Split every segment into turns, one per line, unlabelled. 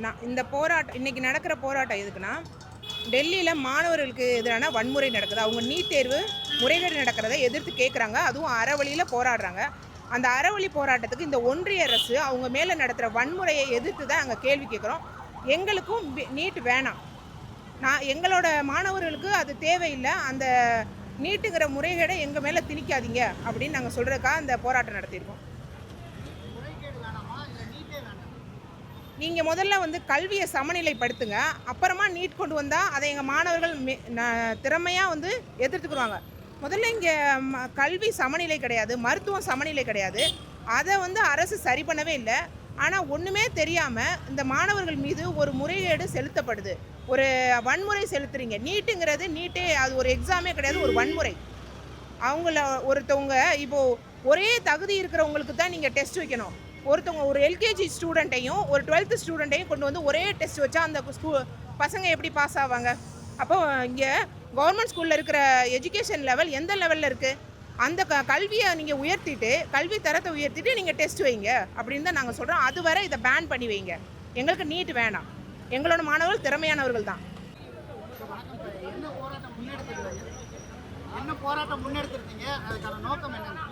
நான் இந்த போராட்டம் இன்றைக்கி நடக்கிற போராட்டம் எதுக்குன்னா, டெல்லியில் மாணவர்களுக்கு எதிரான வன்முறை நடக்குது. அவங்க நீட் தேர்வு முறைகேடு நடக்கிறத எதிர்த்து கேட்குறாங்க. அதுவும் அறவழியில் போராடுறாங்க. அந்த அறவழி போராட்டத்துக்கு இந்த ஒன்றிய அரசு அவங்க மேலே நடத்துகிற வன்முறையை எதிர்த்து தான் நாங்கள் கேள்வி கேட்குறோம். எங்களுக்கும் நீட் வேணாம். எங்களோட மாணவர்களுக்கு அது தேவையில்லை. அந்த நீட்டுங்கிற முறைகேடை எங்கள் மேலே திணிக்காதீங்க அப்படின்னு நாங்கள் சொல்கிறதுக்காக இந்த போராட்டம் நடத்தியிருக்கோம். நீங்கள் முதல்ல கல்வியை சமநிலைப்படுத்துங்க. அப்புறமா நீட் கொண்டு வந்தால் அதை எங்கள் மாணவர்கள் திறமையாக எதிர்த்துக்குருவாங்க. முதல்ல இங்கே கல்வி சமநிலை கிடையாது, மருத்துவம் சமநிலை கிடையாது. அதை அரசு சரி பண்ணவே இல்லை. ஆனால் ஒன்றுமே தெரியாமல் இந்த மாணவர்கள் மீது ஒரு முறைகேடு செலுத்தப்படுது. ஒரு வன்முறை செலுத்துறீங்க. நீட்டே அது ஒரு எக்ஸாமே கிடையாது, ஒரு வன்முறை. அவங்கள ஒருத்தவங்க இப்போது ஒரே தகுதி இருக்கிறவங்களுக்கு தான் நீங்கள் டெஸ்ட் வைக்கணும். ஒருத்தவங்க ஒரு எல்கேஜி ஸ்டூடெண்ட்டையும் ஒரு 12th ஸ்டூடெண்ட்டையும் கொண்டு வந்து ஒரே டெஸ்ட் வச்சா அந்த பசங்க எப்படி பாஸ் ஆவாங்க? அப்போ இங்கே கவர்மெண்ட் ஸ்கூலில் இருக்கிற எஜுகேஷன் லெவல் எந்த லெவலில் இருக்குது? அந்த கல்வியை நீங்கள் உயர்த்திட்டு, கல்வி தரத்தை உயர்த்திட்டு நீங்கள் டெஸ்ட் வைங்க அப்படின்னு தான் நாங்கள் சொல்கிறோம். அதுவரை இதை பேன் பண்ணி வைங்க. எங்களுக்கு நீட் வேணாம். எங்களோட மாணவர்கள் திறமையானவர்கள் தான்.
என்ன போராட்டம் முன்னெடுத்திருக்கீங்க? அதுக்கான நோக்கம் என்ன?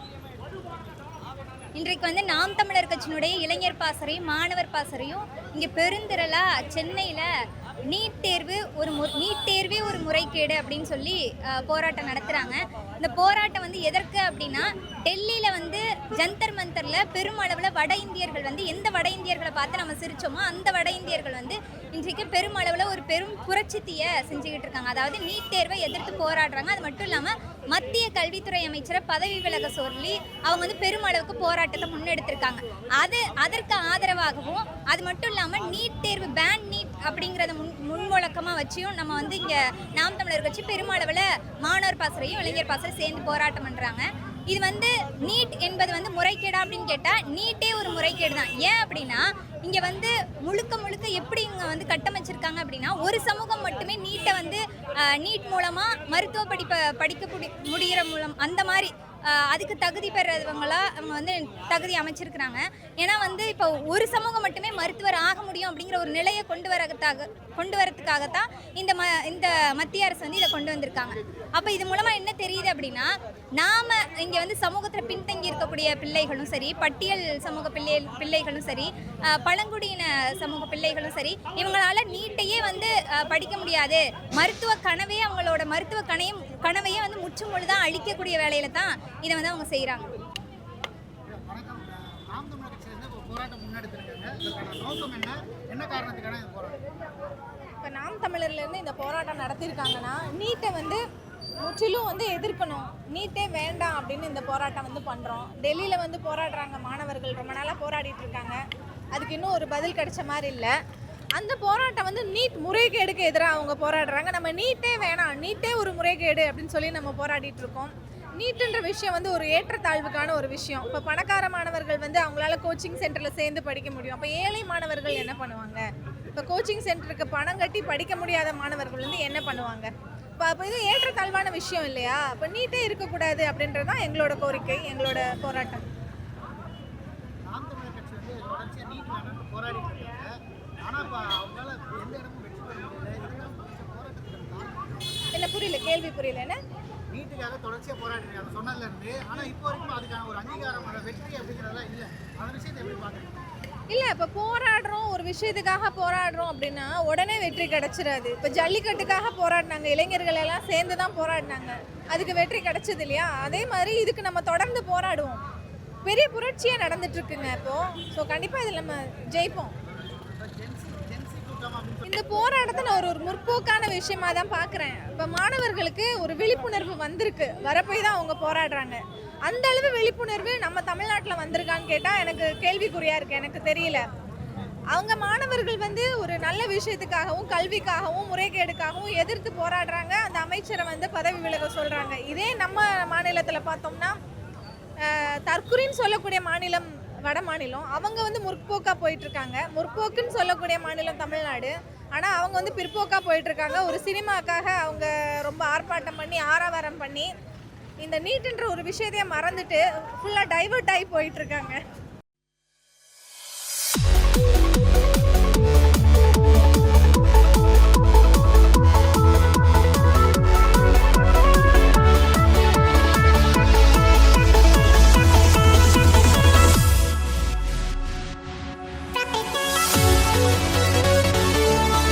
இன்றைக்கு நாம் தமிழர் கட்சியினுடைய இளைஞர் பாசறையும் மாணவர் பாசறையும் இங்கே பெருந்திரளாக சென்னையில் நீட் தேர்வே ஒரு முறைகேடு அப்படின்னு சொல்லி போராட்டம் நடத்துகிறாங்க. இந்த போராட்டம் எதற்கு அப்படின்னா, டெல்லியில் ஜந்தர் மந்தரில் பெருமளவில் வட இந்தியர்கள் எந்த வட இந்தியர்களை பார்த்து நம்ம சிரித்தோமோ அந்த வட இந்தியர்கள் இன்றைக்கு பெருமளவில் ஒரு பெரும் புரட்சித்தியை செஞ்சுக்கிட்டு இருக்காங்க. அதாவது நீட் தேர்வை எதிர்த்து போராடுறாங்க. அது மட்டும் இல்லாமல் மத்திய கல்வித்துறை அமைச்சரை பதவி விலக சொல்லி அவங்க பெருமளவுக்கு போராட்டத்தை முன்னெடுத்திருக்காங்க. அதற்கு ஆதரவாகவும், அது மட்டும் இல்லாமல் நீட் தேர்வு நீட் அப்படிங்கிறத முன்முழக்கமாக வச்சியும் நம்ம இங்கே நாம் தமிழர் கட்சி பெருமளவில் மாணவர் பாசறையும் இளைஞர் பாசறை சேர்ந்து போராட்டம் பண்ணுறாங்க. இது நீட் என்பது முறைகேடா அப்படின்னு கேட்டால் நீட்டே ஒரு முறைகேடு தான். ஏன் அப்படின்னா, இங்கே முழுக்க எப்படி இங்கே கட்டமைச்சிருக்காங்க அப்படின்னா, ஒரு சமூகம் மட்டுமே நீட்டை நீட் மூலமாக மருத்துவ படிக்க முடிகிற மூலம் அந்த மாதிரி அதுக்கு தகுதி பெறவங்களா அவங்க தகுதி அமைச்சிருக்கிறாங்க. ஏன்னா இப்போ ஒரு சமூகம் மட்டுமே மருத்துவர் ஆக முடியும் அப்படிங்கிற ஒரு நிலையை கொண்டு வரதுக்காகத்தான் இந்த மத்திய அரசு இதை கொண்டு வந்திருக்காங்க. அப்போ இது மூலமாக என்ன தெரியுது அப்படின்னா, நாம் இங்கே சமூகத்தில் பின்தங்கி இருக்கக்கூடிய பிள்ளைகளும் சரி, பட்டியல் சமூக பிள்ளைகளும் சரி, பழங்குடியின சமூக பிள்ளைகளும் சரி, இவங்களால நீட்டையே படிக்க முடியாது. அவங்களோட மருத்துவ கனவையே முற்று முழுதாக அழிக்கக்கூடிய வேலையில தான் இதை அவங்க செய்கிறாங்க.
இப்போ நாம் தமிழர்லேருந்து இந்த போராட்டம் நடத்தியிருக்காங்கன்னா, நீட்டை முற்றிலும் எதிர்க்கணும், நீட்டே வேண்டாம் அப்படின்னு இந்த போராட்டம் பண்ணுறோம். டெல்லியில் போராடுறாங்க மாணவர்கள், ரொம்ப நாளாக போராடிட்டு இருக்காங்க. அதுக்கு இன்னும் ஒரு பதில் கிடைச்ச மாதிரி இல்லை. அந்த போராட்டம் நீட் முறைகேடுக்கு எதிராக அவங்க போராடுறாங்க. நம்ம நீட்டே வேணாம், நீட்டே ஒரு முறைகேடு அப்படின்னு சொல்லி நம்ம போராடிட்டு இருக்கோம். நீட்டுன்ற விஷயம் ஒரு ஏற்றத்தாழ்வுக்கான ஒரு விஷயம். இப்போ பணக்கார மாணவர்கள் அவங்களால கோச்சிங் சென்டரில் சேர்ந்து படிக்க முடியும். அப்போ ஏழை மாணவர்கள் என்ன பண்ணுவாங்க? இப்போ கோச்சிங் சென்டருக்கு பணம் கட்டி படிக்க முடியாத மாணவர்கள் என்ன பண்ணுவாங்க? இப்போ இது ஏற்றத்தாழ்வான விஷயம் இல்லையா? இப்போ நீட்டே இருக்கக்கூடாது அப்படின்றது தான் எங்களோட கோரிக்கை, எங்களோட போராட்டம். என்ன புரியல, கேள்வி புரியல. என்ன
நீட்டுக்காக தொடர்ச்சியாக போராடிருக்காங்க சொன்னதுல இருந்து. ஆனால் இப்போ வரைக்கும் அதுக்கான ஒரு அங்கீகாரம், வெற்றி அப்படிங்கிறதெல்லாம் இல்லை. அந்த விஷயத்தை எப்படி பார்க்குறீங்க?
இல்லை, இப்போ போராடுறோம், ஒரு விஷயத்துக்காக போராடுறோம் அப்படின்னா உடனே வெற்றி கிடச்சிடாது. இப்போ ஜல்லிக்கட்டுக்காக போராடினாங்க, இளைஞர்கள் எல்லாம் சேர்ந்து தான் போராடினாங்க, அதுக்கு வெற்றி கிடைச்சது இல்லையா? அதே மாதிரி இதுக்கு நம்ம தொடர்ந்து போராடுவோம். பெரிய புரட்சியாக நடந்துட்டுருக்குங்க இப்போது. ஸோ கண்டிப்பாக இதில் நம்ம ஜெயிப்போம். இந்த போராட்டத்தை நான் ஒரு முற்போக்கான விஷயமா தான் பார்க்குறேன். இப்போ மாணவர்களுக்கு ஒரு விழிப்புணர்வு வந்திருக்கு, வரப்போய் தான் அவங்க போராடுறாங்க. அந்த அளவு விழிப்புணர்வு நம்ம தமிழ்நாட்டில் வந்திருக்கான்னு கேட்டால் எனக்கு கேள்விக்குறியாக இருக்குது, எனக்கு தெரியல. அவங்க மாணவர்கள் ஒரு நல்ல விஷயத்துக்காகவும் கல்விக்காகவும் முறைகேடுக்காகவும் எதிர்த்து போராடுறாங்க. அந்த அமைச்சரை பதவி விலக சொல்கிறாங்க. இதே நம்ம மாநிலத்தில் பார்த்தோம்னா, தற்குறின்னு சொல்லக்கூடிய மாநிலம் வட மாநிலம், அவங்க முற்போக்காக போயிட்டுருக்காங்க. முற்போக்குன்னு சொல்லக்கூடிய மாநிலம் தமிழ்நாடு, ஆனால் அவங்க பிற்போக்காக போயிட்டுருக்காங்க. ஒரு சினிமாக்காக அவங்க ரொம்ப ஆர்ப்பாட்டம் பண்ணி ஆரவாரம் பண்ணி இந்த நீட்டுன்ற ஒரு விஷயத்தையே மறந்துட்டு ஃபுல்லாக டைவர்ட் ஆகி போயிட்டுருக்காங்க.